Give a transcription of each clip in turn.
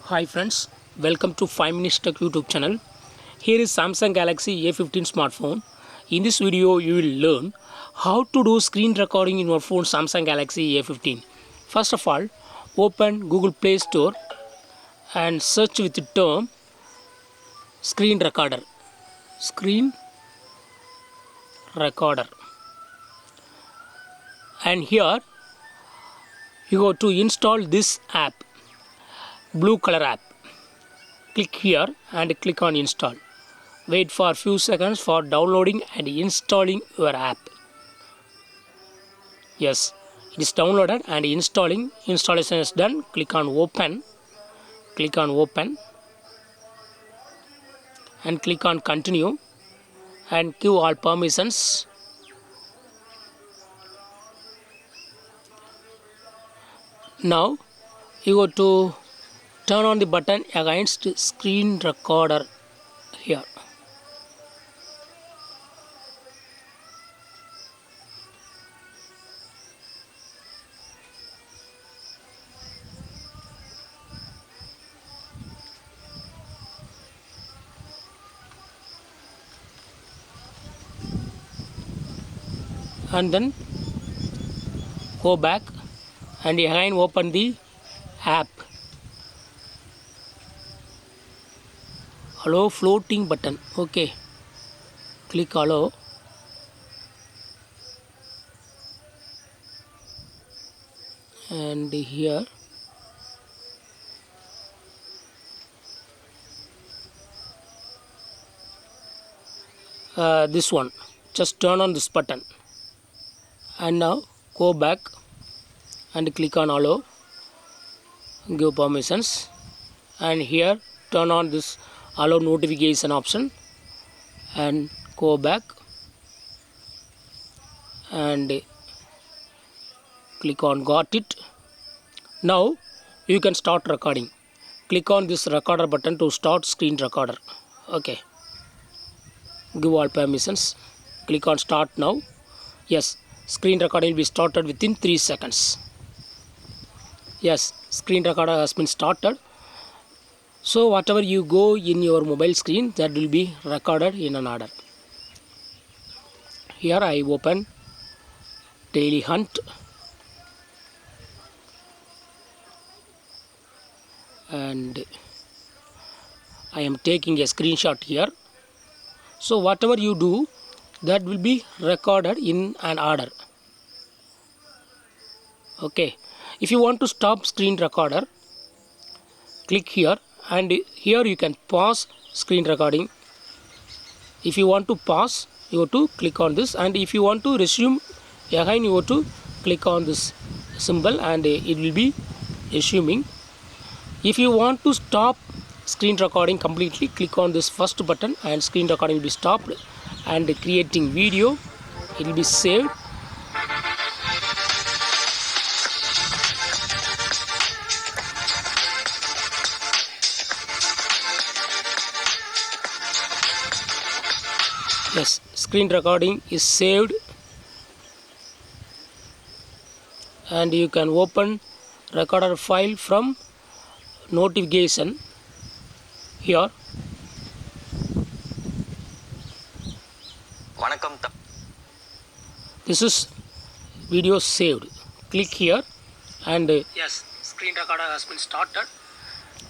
Hi friends, welcome to 5 Minutes Tech YouTube channel. Here is Samsung Galaxy A15 smartphone. In this video, you will learn how to do screen recording in your phone Samsung Galaxy A15. First of all, open Google Play Store and search with the term screen recorder. Screen recorder. And here you go to install this app, blue color app. Click here and click on install. Wait for a few seconds for downloading and installing your app. Yes, it is downloaded and installing. Installation is done. Click on open. Click on open and click on continue and give all permissions. Now you go to turn on the button against screen recorder here. And then go back and again open the app. Allow floating button. Okay, click allow. And here this one, just turn on this button and now go back and click on allow, give permissions, and here turn on this allow notification option and go back and click on got it. Now you can start recording. Click on this recorder button to start screen recorder. Okay, give all permissions, click on start now. Yes, screen recording will be started within 3 seconds. Yes, screen recorder has been started. So whatever you go in your mobile screen, that will be recorded in an order. Here I open daily hunt and I am taking a screenshot here. So whatever you do, that will be recorded in an order. Okay, if you want to stop screen recorder, click here and here you can pause screen recording. If you want to pause, you have to click on this, and if you want to resume again, you have to click on this symbol and it will be resuming. If you want to stop screen recording completely, click on this first button and screen recording will be stopped and creating video, it will be saved. Yes, screen recording is saved and you can open recorder file from notification here. This is video saved. Click here and yes, screen recorder has been started.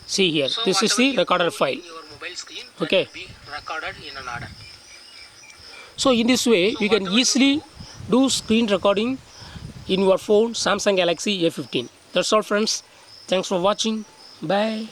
See here, so this is the recorder file. Your mobile screen, okay, be recorded in an order. So in this way, you can easily do screen recording in your phone Samsung Galaxy A15. That's all friends. Thanks for watching. Bye.